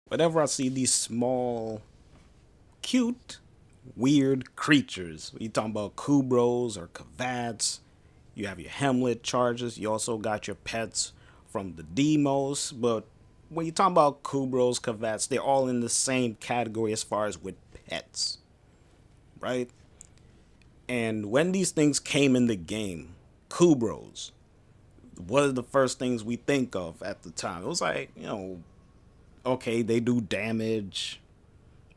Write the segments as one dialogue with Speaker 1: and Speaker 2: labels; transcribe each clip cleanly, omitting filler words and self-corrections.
Speaker 1: whenever I see these small, cute, weird creatures, you talking about Kubrows or Kavats, you have your Hamlet charges, you also got your pets from the demos, but when you talk about Kubrows, Kavats, they're all in the same category as far as with pets, right? And when these things came in the game, Kubrows, what are the first things we think of at the time? It was like, okay, they do damage,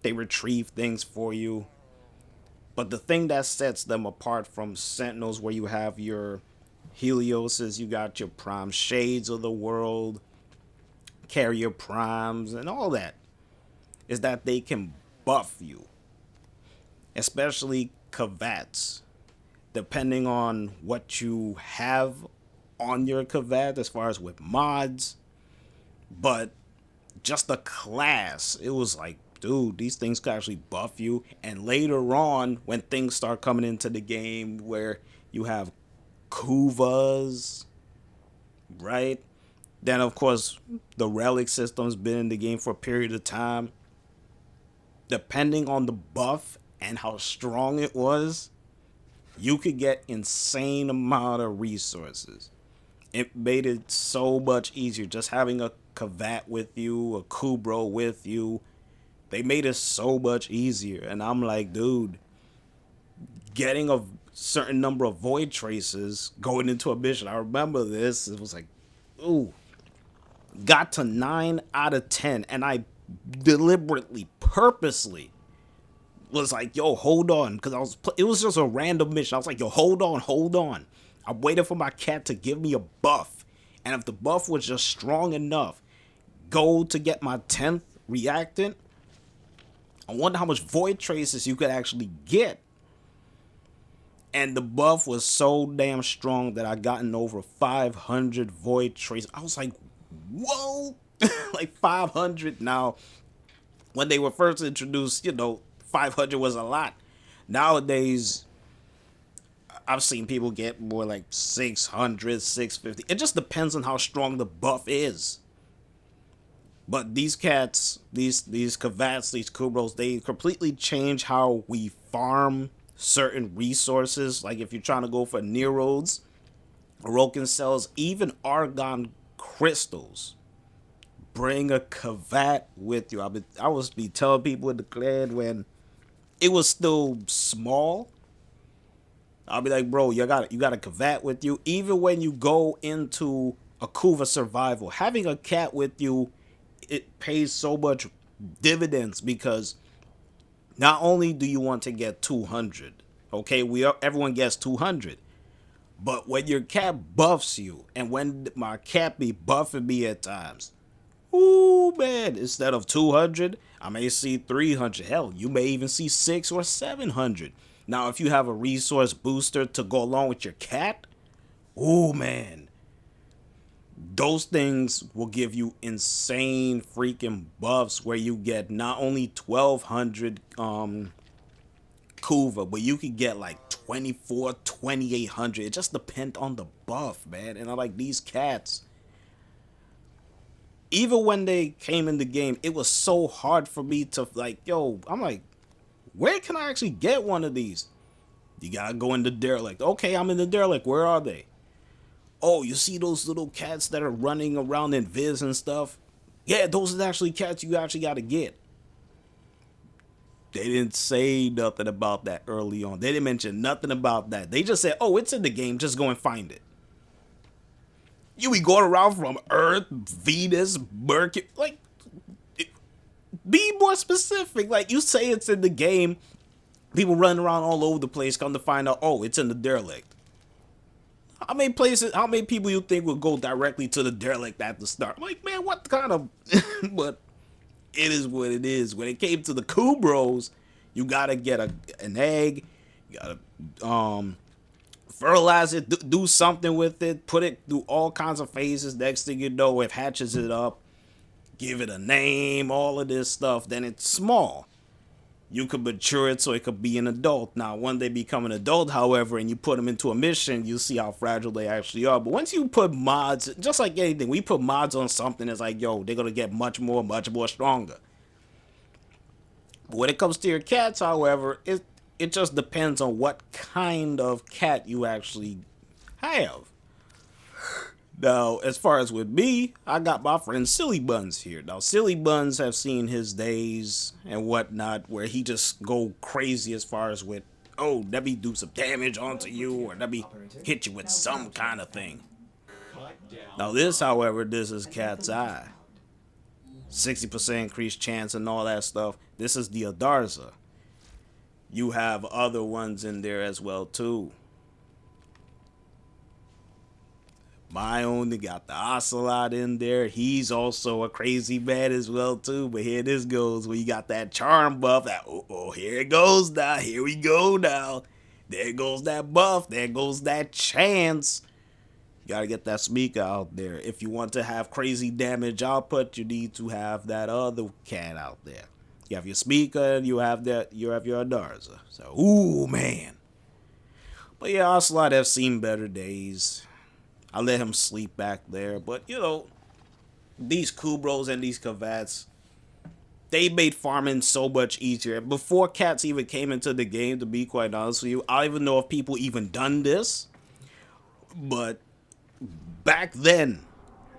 Speaker 1: they retrieve things for you. But the thing that sets them apart from Sentinels, where you have your Helioses, you got your Prime Shades of the world, Carrier Primes, and all that, is that they can buff you, especially Kavats. Depending on what you have on your Kavat, as far as with mods, but just the class, it was like, dude, these things can actually buff you. And later on, when things start coming into the game where you have Kuvas, right? Then, of course, the relic system's been in the game for a period of time. Depending on the buff and how strong it was, you could get insane amount of resources. It made it so much easier just having a Kavat with you, a Kubro with you. They made it so much easier. And I'm like, dude, getting a certain number of void traces going into a mission. I remember this. It was like, ooh, got to 9 out of 10. And I deliberately, purposely was like, yo, hold on. Because it was just a random mission. I was like, yo, hold on, hold on. I'm waiting for my cat to give me a buff. And if the buff was just strong enough, go to get my 10th reactant, I wonder how much void traces you could actually get. And the buff was so damn strong that I gotten over 500 void traces. I was like, whoa, like 500. Now, when they were first introduced, 500 was a lot. Nowadays, I've seen people get more like 600, 650. It just depends on how strong the buff is. But these cats, these Kavats, these Kubros, they completely change how we farm certain resources. Like if you're trying to go for Nerodes, Orokin cells, even Argon crystals. Bring a Kavat with you. I was be telling people in the clan when it was still small. I'll be like, bro, you got a Kavat with you. Even when you go into a Kuva survival, having a cat with you, it pays so much dividends because not only do you want to get 200, okay, everyone gets 200, but when your cat buffs you, and when my cat be buffing me at times, ooh man, instead of 200, I may see 300. Hell, you may even see 6 or 700. Now, if you have a resource booster to go along with your cat, ooh man, those things will give you insane freaking buffs where you get not only 1200 Kuva, but you could get like 24, 2800. It just depends on the buff, man. And I like these cats. Even when they came in the game, it was so hard for me to like, yo, I'm like, where can I actually get one of these? You gotta go in the derelict. Okay, I'm in the derelict. Where are they? Oh, you see those little cats that are running around in Viz and stuff? Yeah, those are actually cats you actually gotta get. They didn't say nothing about that early on. They didn't mention nothing about that. They just said, oh, it's in the game. Just go and find it. You be going around from Earth, Venus, Mercury. Like, be more specific. Like, you say it's in the game. People running around all over the place come to find out, oh, it's in the derelict. How many people you think will go directly to the derelict at the start? I'm like, man, what kind of... But it is what it is. When it came to the Kubros, you gotta get an egg. You gotta fertilize it, do something with it, put it through all kinds of phases. Next thing you know, it hatches it up, give it a name, all of this stuff. Then it's small. You could mature it so it could be an adult. Now, when they become an adult, however, and you put them into a mission, you see how fragile they actually are. But once you put mods, just like anything, we put mods on something, it's like, yo, they're gonna get much more stronger. But when it comes to your cats, however, it just depends on what kind of cat you actually have. Now, as far as with me, I got my friend Silly Buns here. Now, Silly Buns have seen his days and whatnot where he just go crazy as far as with, oh, let me do some damage onto you or let me hit you with some kind of thing. Now, this, however, this is Cat's Eye. 60% increased chance and all that stuff. This is the Adarza. You have other ones in there as well, too. My only got the Ocelot in there. He's also a crazy man as well too. But here this goes. When you got that charm buff. That here it goes now. Here we go now. There goes that buff. There goes that chance. You gotta get that speaker out there. If you want to have crazy damage output, you need to have that other cat out there. You have your speaker and you have your Adarza. So ooh man. But yeah, Ocelot have seen better days. I let him sleep back there. But, you know, these Kubrows and these Kavats, they made farming so much easier. Before cats even came into the game, to be quite honest with you, I don't even know if people even done this. But back then,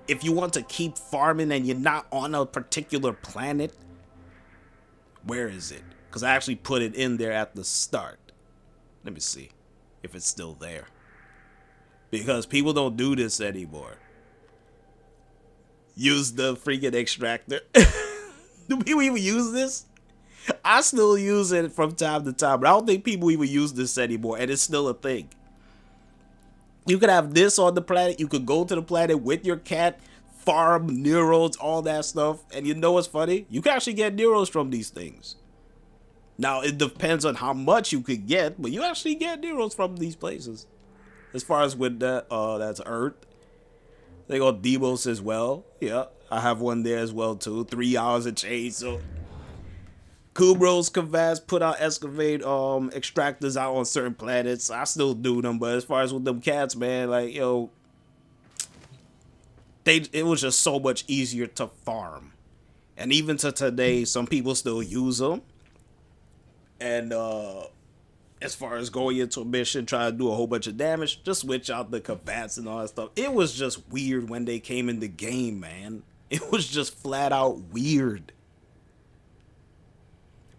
Speaker 1: if you want to keep farming and you're not on a particular planet, where is it? Because I actually put it in there at the start. Let me see if it's still there. Because people don't do this anymore. Use the freaking extractor. Do people even use this? I still use it from time to time, but I don't think people even use this anymore, and it's still a thing. You could have this on the planet. You could go to the planet with your cat, farm neurons, all that stuff. And you know what's funny? You can actually get neurons from these things. Now, it depends on how much you could get, but you actually get neurons from these places. As far as with that, that's Earth. They got Demos as well. Yeah, I have one there as well too. 3 hours of change. So Kubrows, Kavats put out excavate extractors out on certain planets. I still do them, but as far as with them cats, man, like yo, it was just so much easier to farm. And even to today, some people still use them. And as far as going into a mission, try to do a whole bunch of damage, just switch out the Kavats and all that stuff. It was just weird when they came in the game, man. It was just flat out weird.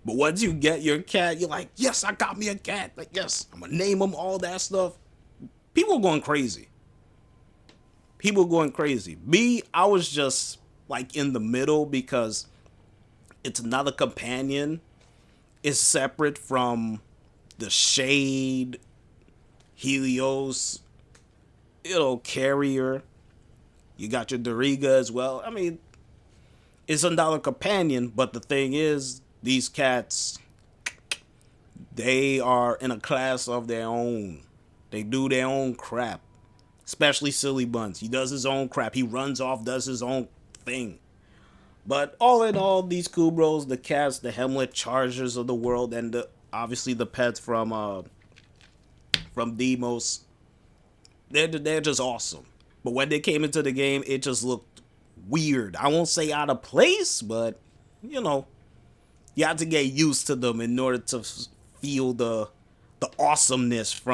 Speaker 1: But once you get your cat, you're like, yes, I got me a cat. Like, yes, I'm gonna name them, all that stuff. People going crazy. People going crazy. Me, I was just like in the middle because it's another companion. It's separate from the Shade, Helios, Carrier. You got your Doriga as well. I mean, it's another companion, but the thing is, these cats, they are in a class of their own. They do their own crap. Especially Silly Buns. He does his own crap. He runs off, does his own thing. But all in all, these Kubrows, the cats, the Hemlet Chargers of the world, and obviously the pets from Demos, they're just awesome. But when they came into the game, it just looked weird. I won't say out of place, but you have to get used to them in order to feel the awesomeness from